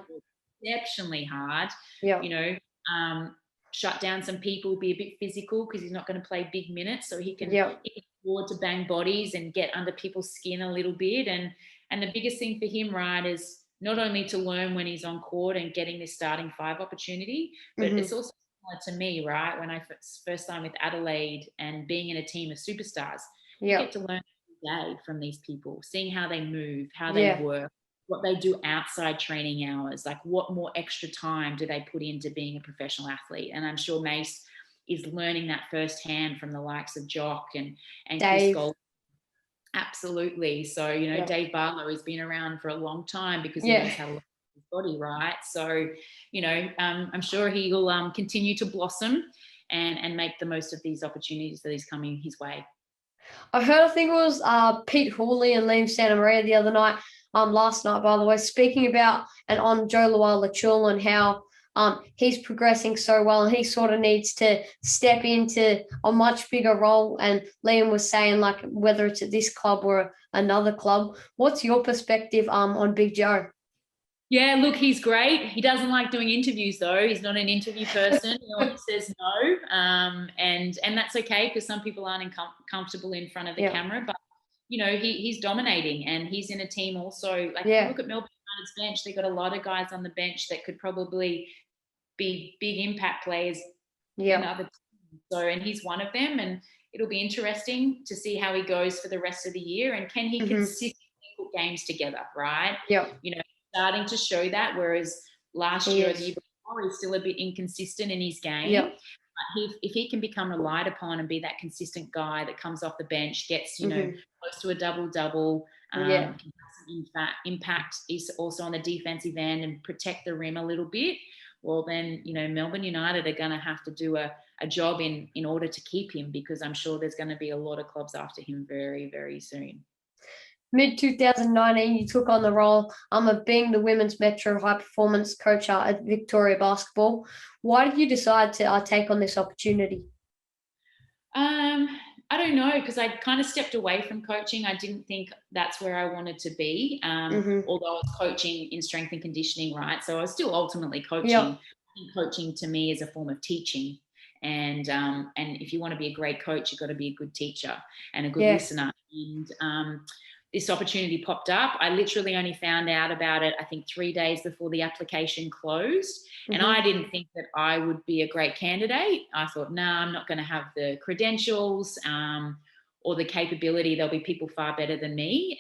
[SPEAKER 2] exceptionally hard. Yeah. You know, shut down some people, be a bit physical because he's not going to play big minutes, so he can afford to bang bodies and get under people's skin a little bit. And the biggest thing for him, right, is not only to learn when he's on court and getting this starting five opportunity, but it's also similar to me, right? When I first signed with Adelaide and being in a team of superstars, you get to learn every day from these people, seeing how they move, how they work, what they do outside training hours, like what more extra time do they put into being a professional athlete. And I'm sure Mace is learning that firsthand from the likes of Jock and Chris Gold. Absolutely. So, you know, Dave Barlow has been around for a long time because he knows how to look at his body, right? So, you know, I'm sure he will continue to blossom and make the most of these opportunities that is coming his way.
[SPEAKER 1] I heard, I think it was Pete Hawley and Liam Santa Maria the other night, last night, by the way, speaking about and on Joe Lual-Lachul and how he's progressing so well and he sort of needs to step into a much bigger role. And Liam was saying, like, whether it's at this club or another club. What's your perspective on Big Joe?
[SPEAKER 2] Yeah, look, he's great. He doesn't like doing interviews, though. He's not an interview person. He always says no, and that's okay because some people aren't comfortable in front of the camera. But you know, he's dominating, and he's in a team also. Like, if you look at Melbourne United's bench, they've got a lot of guys on the bench that could probably be big impact players in other teams. So, and he's one of them, and it'll be interesting to see how he goes for the rest of the year, and can he consistently put games together, right? Yeah, you know. Starting to show that, whereas last year or the year before, he's still a bit inconsistent in his game. Yep. But if he can become relied upon and be that consistent guy that comes off the bench, gets, you know, close to a double-double, can have some impact is also on the defensive end and protect the rim a little bit, well, then, you know, Melbourne United are going to have to do a job in order to keep him, because I'm sure there's going to be a lot of clubs after him very, very soon.
[SPEAKER 1] Mid-2019, you took on the role of being the women's Metro high performance coach at Victoria Basketball. Why did you decide to take on this opportunity?
[SPEAKER 2] I don't know, because I kind of stepped away from coaching. I didn't think that's where I wanted to be, although I was coaching in strength and conditioning, right? So I was still ultimately coaching. Yep. I think coaching to me is a form of teaching. And if you want to be a great coach, you've got to be a good teacher and a good listener. And this opportunity popped up. I literally only found out about it, I think, 3 days before the application closed. And I didn't think that I would be a great candidate. I thought, nah, I'm not going to have the credentials or the capability. There'll be people far better than me.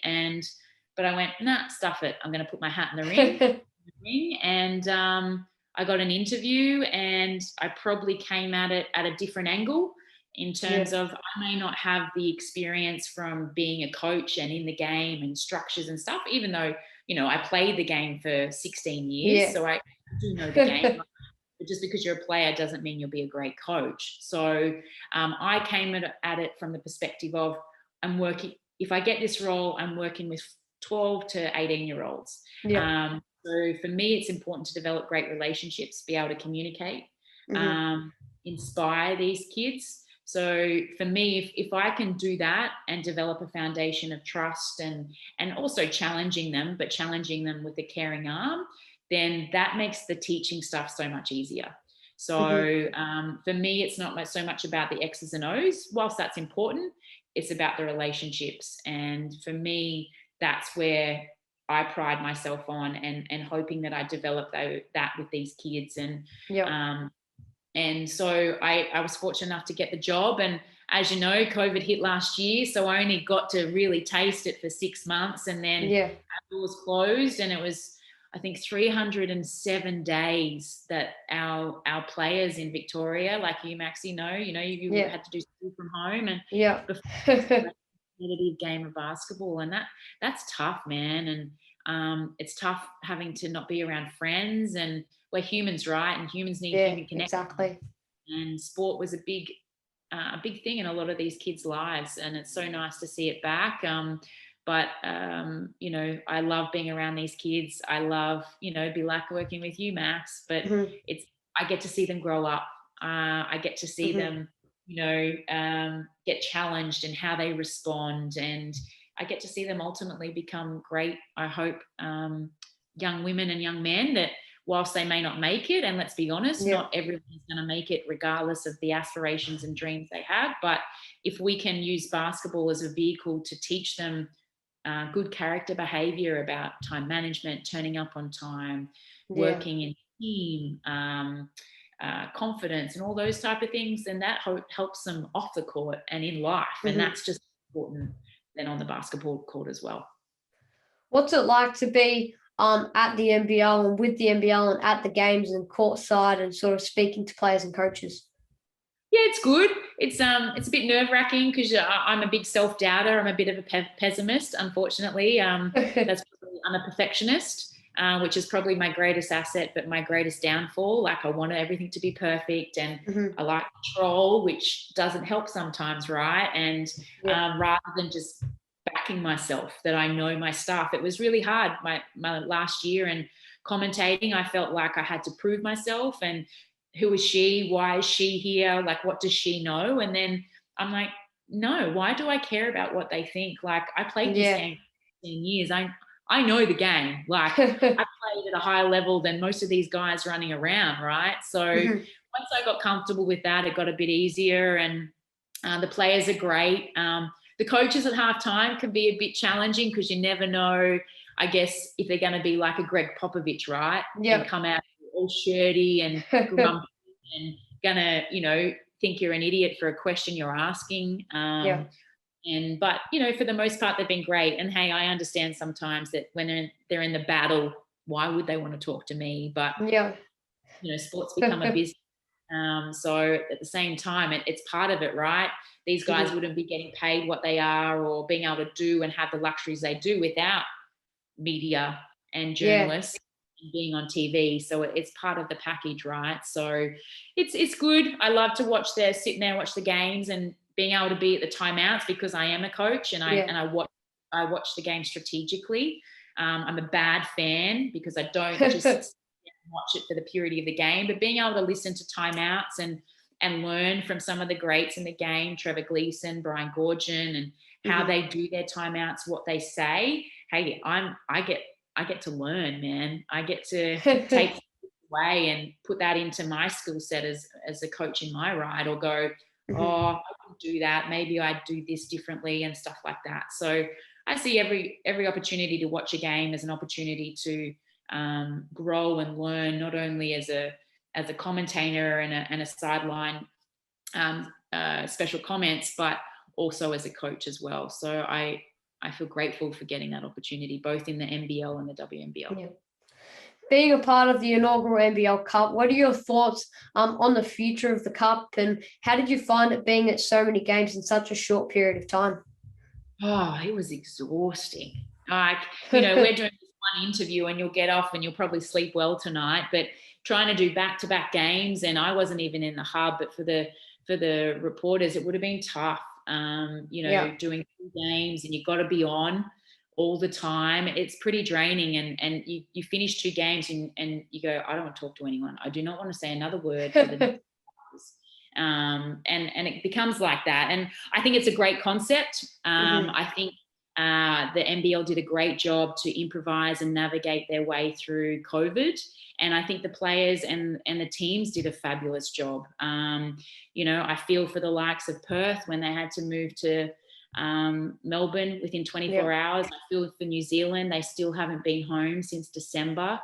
[SPEAKER 2] But I went, nah, stuff it. I'm going to put my hat in the ring. And I got an interview, and I probably came at it at a different angle. In terms of, I may not have the experience from being a coach and in the game and structures and stuff, even though, you know, I played the game for 16 years. So I do know the game. But just because you're a player doesn't mean you'll be a great coach. So I came at it from the perspective of, I'm working, if I get this role, I'm working with 12 to 18-year-olds. So for me, it's important to develop great relationships, be able to communicate, inspire these kids. So for me, if I can do that and develop a foundation of trust and also challenging them, but challenging them with a caring arm, then that makes the teaching stuff so much easier. So for me, it's not so much about the X's and O's. Whilst that's important, it's about the relationships. And for me, that's where I pride myself on, and hoping that I develop that with these kids. And so I was fortunate enough to get the job. And as you know, COVID hit last year. So I only got to really taste it for 6 months, and then doors closed. And it was, I think 307 days that our players in Victoria, like you, Maxie, you had to do school from home, and before competitive game of basketball, and that's tough, man. And it's tough having to not be around friends, and we're humans, right? And humans need human connection.
[SPEAKER 1] Exactly.
[SPEAKER 2] And sport was a big thing in a lot of these kids' lives, and it's so nice to see it back. But I love being around these kids. I love, be like working with you, Max. But I get to see them grow up. I get to see them, get challenged in how they respond, and I get to see them ultimately become great, I hope, young women and young men that, whilst they may not make it, and let's be honest, not everyone's going to make it regardless of the aspirations and dreams they have. But if we can use basketball as a vehicle to teach them good character behavior about time management, turning up on time, working in team, confidence, and all those type of things, then that helps them off the court and in life. And that's just important then on the basketball court as well.
[SPEAKER 1] What's it like to be at the NBL and with the NBL and at the games and courtside and sort of speaking to players and coaches?
[SPEAKER 2] Yeah, it's good. It's a bit nerve-wracking because I'm a big self-doubter. I'm a bit of a pessimist, unfortunately. That's probably, I'm a perfectionist, which is probably my greatest asset, but my greatest downfall. Like, I want everything to be perfect, and I like control, which doesn't help sometimes, right? And rather than just backing myself that I know my stuff, it was really hard. My last year and commentating, I felt like I had to prove myself, and who is she? Why is she here? Like, what does she know? And then I'm like, no, why do I care about what they think? Like, I played this game for 10 years. I know the game. Like, I played at a higher level than most of these guys running around, right? So once I got comfortable with that, it got a bit easier, and the players are great. The coaches at halftime can be a bit challenging because you never know, I guess, if they're going to be like a Greg Popovich, right? And come out all shirty and grumpy and gonna, think you're an idiot for a question you're asking. But for the most part, they've been great. And hey, I understand sometimes that when they're in the battle, why would they want to talk to me? But sports become a business. So at the same time, it's part of it, right? These guys wouldn't be getting paid what they are or being able to do and have the luxuries they do without media and journalists and being on TV. So it's part of the package, right? So it's good. I love to sit there and watch the games, and being able to be at the timeouts because I am a coach, and I watch the game strategically. I'm a bad fan because I don't just watch it for the purity of the game, but being able to listen to timeouts and learn from some of the greats in the game, Trevor Gleeson, Brian Goorjian, and how they do their timeouts, what they say. Hey, I get to learn, man. I get to take away and put that into my skill set as a coach in my ride, or go, I can do that. Maybe I'd do this differently and stuff like that. So I see every opportunity to watch a game as an opportunity to grow and learn, not only as a commentator and a sideline special comments, but also as a coach as well. So I feel grateful for getting that opportunity, both in the NBL and the WNBL.
[SPEAKER 1] Yeah. Being a part of the inaugural NBL Cup, what are your thoughts on the future of the Cup, and how did you find it being at so many games in such a short period of time?
[SPEAKER 2] Oh, it was exhausting. Like, we're doing this one interview and you'll get off and you'll probably sleep well tonight, but trying to do back-to-back games, and I wasn't even in the hub, but for the reporters, it would have been tough. Doing 2 games and you've got to be on all the time. It's pretty draining, and you finish 2 games and you go, I don't want to talk to anyone. I do not want to say another word for the next hours. And it becomes like that. And I think it's a great concept. I think the NBL did a great job to improvise and navigate their way through COVID. And I think the players and the teams did a fabulous job. I feel for the likes of Perth when they had to move to Melbourne within 24 hours. I feel for New Zealand, they still haven't been home since December.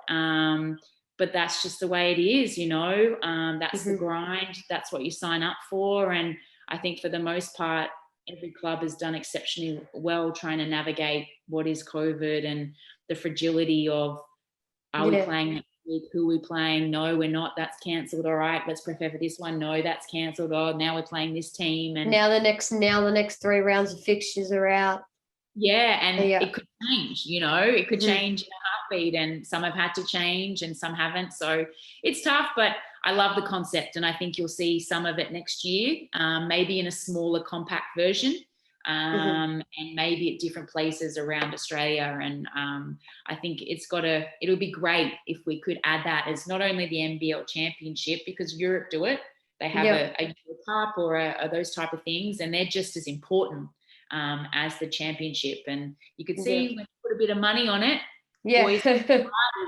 [SPEAKER 2] But that's just the way it is, that's the grind. That's what you sign up for. And I think for the most part, every club has done exceptionally well trying to navigate what is COVID and the fragility of Are we playing next week? Who are we playing? No, we're not. That's cancelled. All right, let's prepare for this one. No, that's cancelled. Oh, now we're playing this team. And
[SPEAKER 1] now the next 3 rounds of fixtures are out.
[SPEAKER 2] Yeah, and it could change, it could
[SPEAKER 1] Mhm.
[SPEAKER 2] change in a heartbeat, and some have had to change and some haven't. So it's tough, but I love the concept, and I think you'll see some of it next year, maybe in a smaller compact version, and maybe at different places around Australia. And I think it'll be great if we could add that as not only the NBL Championship, because Europe do it. They have a Euro Cup or those type of things, and they're just as important as the championship. And you could see when you put a bit of money on it, boys,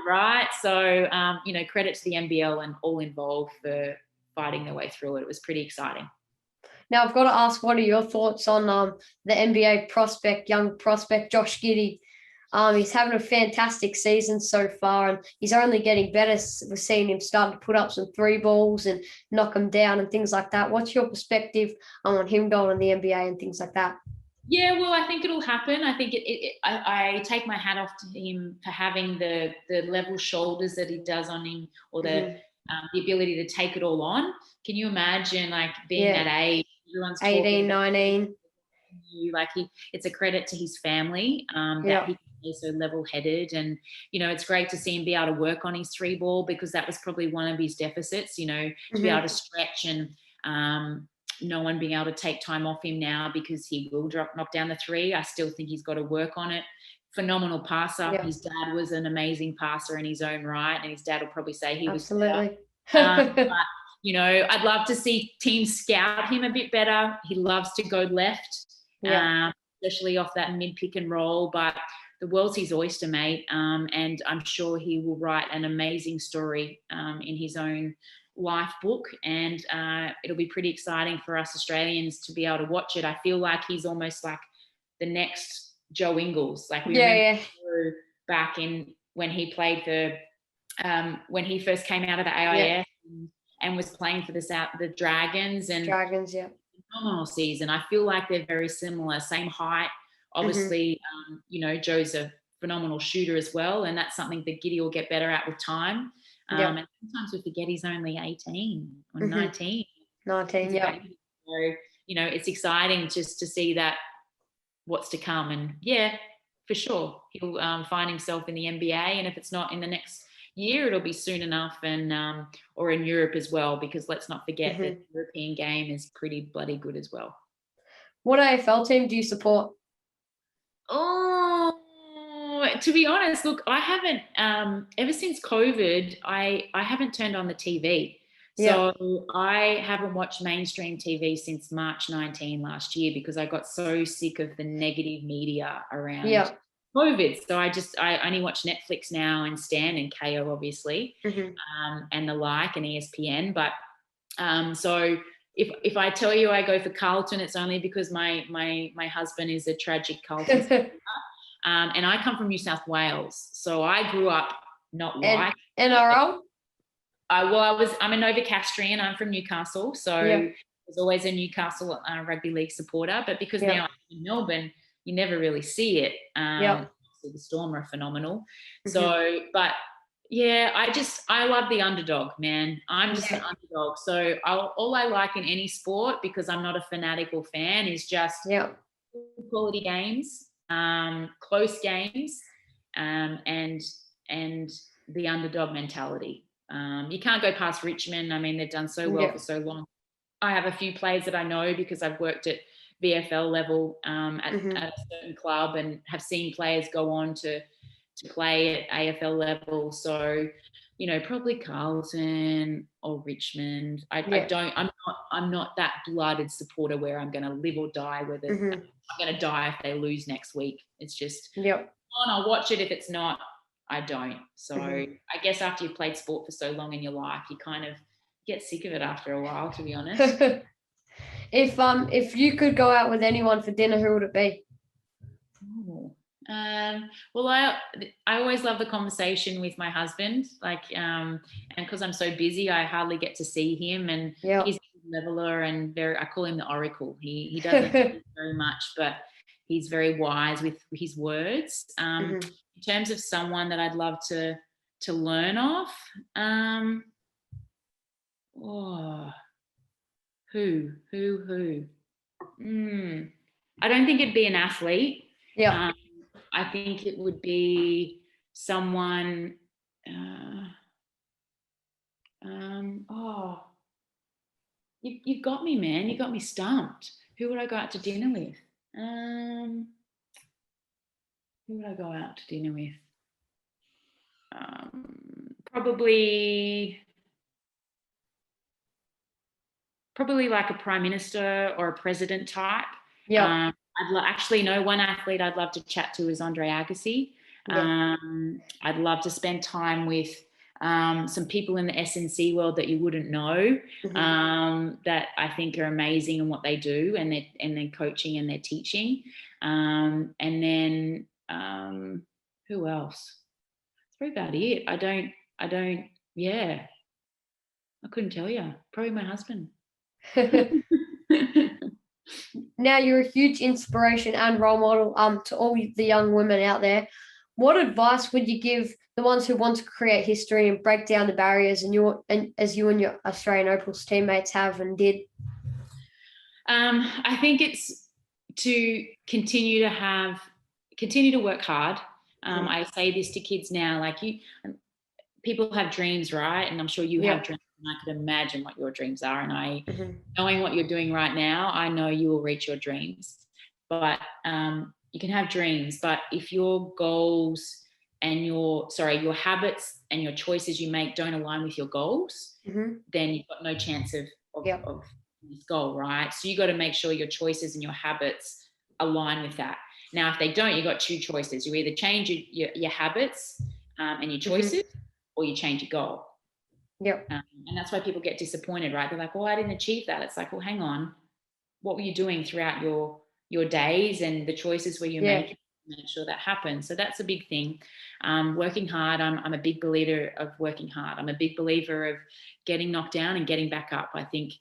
[SPEAKER 2] right? So, credit to the NBL and all involved for fighting their way through it. It was pretty exciting.
[SPEAKER 1] Now, I've got to ask, what are your thoughts on the NBA young prospect, Josh Giddey? He's having a fantastic season so far, and he's only getting better. We're seeing him starting to put up some 3 balls and knock them down and things like that. What's your perspective on him going in the NBA and things like that?
[SPEAKER 2] Yeah, well, I think it'll happen. I think I take my hat off to him for having the level shoulders that he does on him, or the ability to take it all on. Can you imagine, like, being that age? Everyone's
[SPEAKER 1] 18, 19.
[SPEAKER 2] It's a credit to his family that he can be so level-headed, and it's great to see him be able to work on his 3 ball, because that was probably one of his deficits. To be able to stretch, and no one being able to take time off him now, because he will knock down the 3. I still think he's got to work on it. Phenomenal passer. His dad was an amazing passer in his own right, and his dad will probably say he was better. But I'd love to see teams scout him a bit better. He loves to go left, especially off that mid pick and roll. But the world's his oyster, mate, and I'm sure he will write an amazing story in his own life book, and it'll be pretty exciting for us Australians to be able to watch it. I feel like he's almost like the next Joe Ingles. Like, we remember back in when he played for when he first came out of the AIS and was playing for the Dragons, and phenomenal season. I feel like they're very similar, same height. Obviously, Joe's a phenomenal shooter as well, and that's something that Giddey will get better at with time. And sometimes we forget he's only 18 or 19.
[SPEAKER 1] 19,
[SPEAKER 2] So, it's exciting just to see that what's to come. And for sure, he'll find himself in the NBA. And if it's not in the next year, it'll be soon enough, and or in Europe as well, because let's not forget that the European game is pretty bloody good as well.
[SPEAKER 1] What AFL team do you support?
[SPEAKER 2] To be honest, look, I haven't ever since COVID, I haven't turned on the TV. So I haven't watched mainstream TV since March 19 last year, because I got so sick of the negative media around COVID. So I only watch Netflix now, and Stan and KO, obviously, and the like, and ESPN. But so if I tell you I go for Carlton, it's only because my husband is a tragic Carlton supporter. And I come from New South Wales, so I grew up not like
[SPEAKER 1] NRL.
[SPEAKER 2] I'm a Novocastrian. I'm from Newcastle, so I was always a Newcastle rugby league supporter. But because now I'm in Melbourne, you never really see it. The Storm are phenomenal. So, but I love the underdog, man. I'm just an underdog. So all I like in any sport, because I'm not a fanatic or fan, is just quality games, close games, and the underdog mentality. You can't go past Richmond. I mean, they've done so well for so long. I have a few players that I know because I've worked at VFL level at a certain club, and have seen players go on to play at AFL level. So, probably Carlton or Richmond. I'm not that blooded supporter where I'm going to live or die whether I'm going to die if they lose next week. It's just, I'll watch it. If it's not, I don't. So I guess after you've played sport for so long in your life, you kind of get sick of it after a while, to be honest.
[SPEAKER 1] If you could go out with anyone for dinner, who would it be?
[SPEAKER 2] Well, I always love the conversation with my husband, and because I'm so busy, I hardly get to see him, and he's a leveler, and I call him the oracle. He doesn't speak very much, but he's very wise with his words. In terms of someone that I'd love to to learn off. Who? I don't think it'd be an athlete.
[SPEAKER 1] Yeah.
[SPEAKER 2] I think it would be someone. You've got me, man. You got me stumped. Who would I go out to dinner with? Who would I go out to dinner with? Probably like a prime minister or a president type.
[SPEAKER 1] Yeah.
[SPEAKER 2] Actually know one athlete I'd love to chat to is Andre Agassi.
[SPEAKER 1] Yeah.
[SPEAKER 2] I'd love to spend time with some people in the SNC world that you wouldn't know, that I think are amazing in what they do, and their coaching and their teaching. And then who else? That's probably about it. I don't. Yeah, I couldn't tell you. Probably my husband.
[SPEAKER 1] Now you're a huge inspiration and role model to all the young women out there. What advice would you give the ones who want to create history and break down the barriers, as you and your Australian Opals teammates have and did?
[SPEAKER 2] I think it's to continue to work hard. I say this to kids now, like people have dreams, right? And I'm sure you have dreams, and I could imagine what your dreams are. And knowing what you're doing right now, I know you will reach your dreams. But you can have dreams, but if your goals and your habits and your choices you make don't align with your goals, then you've got no chance of this goal, right? So you got to make sure your choices and your habits align with that. Now, if they don't, you've got two choices. You either change your habits and your choices, or you change your goal.
[SPEAKER 1] Yep.
[SPEAKER 2] And that's why people get disappointed, right? They're like, well, I didn't achieve that. It's like, well, hang on. What were you doing throughout your days, and the choices were you making to make sure that happens? So that's a big thing. Working hard. I'm a big believer of working hard. I'm a big believer of getting knocked down and getting back up. I think,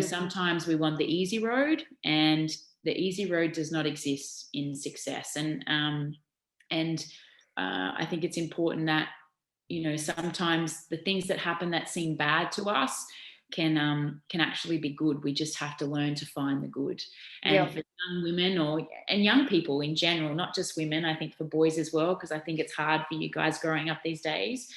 [SPEAKER 2] sometimes we want the easy road, and the easy road does not exist in success. And I think it's important that, sometimes the things that happen that seem bad to us can actually be good. We just have to learn to find the good. And for young women and young people in general, not just women, I think for boys as well, because I think it's hard for you guys growing up these days,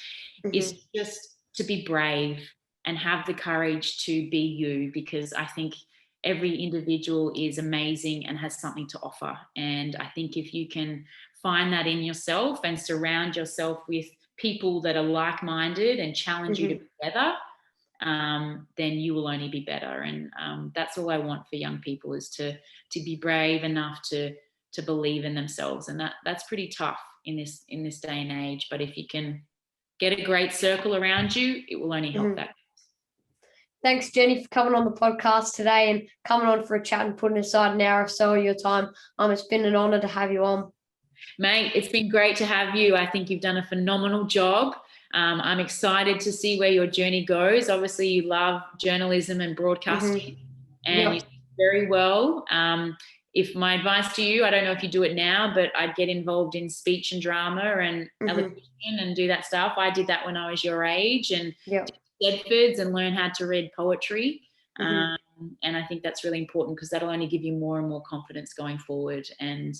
[SPEAKER 2] is just to be brave and have the courage to be you, because I think every individual is amazing and has something to offer. And I think if you can find that in yourself and surround yourself with people that are like-minded and challenge you to be better, then you will only be better. And that's all I want for young people, is to be brave enough to believe in themselves. And that's pretty tough in this day and age. But if you can get a great circle around you, it will only help that.
[SPEAKER 1] Thanks, Jenni, for coming on the podcast today and coming on for a chat and putting aside an hour or so of your time. It's been an honour to have you on.
[SPEAKER 2] Mate, it's been great to have you. I think you've done a phenomenal job. I'm excited to see where your journey goes. Obviously, you love journalism and broadcasting, and you speak very well. If my advice to you, I don't know if you do it now, but I'd get involved in speech and drama and elocution and do that stuff. I did that when I was your age, and did Bedfords and learn how to read poetry. And I think that's really important, because that'll only give you more and more confidence going forward. And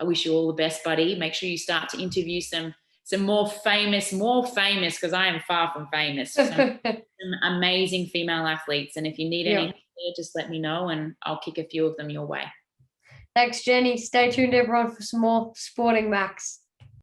[SPEAKER 2] I wish you all the best, buddy. Make sure you start to interview some more famous, because I am far from famous. Some amazing female athletes. And if you need any help there, just let me know and I'll kick a few of them your way.
[SPEAKER 1] Thanks, Jenni. Stay tuned, everyone, for some more Sporting Max.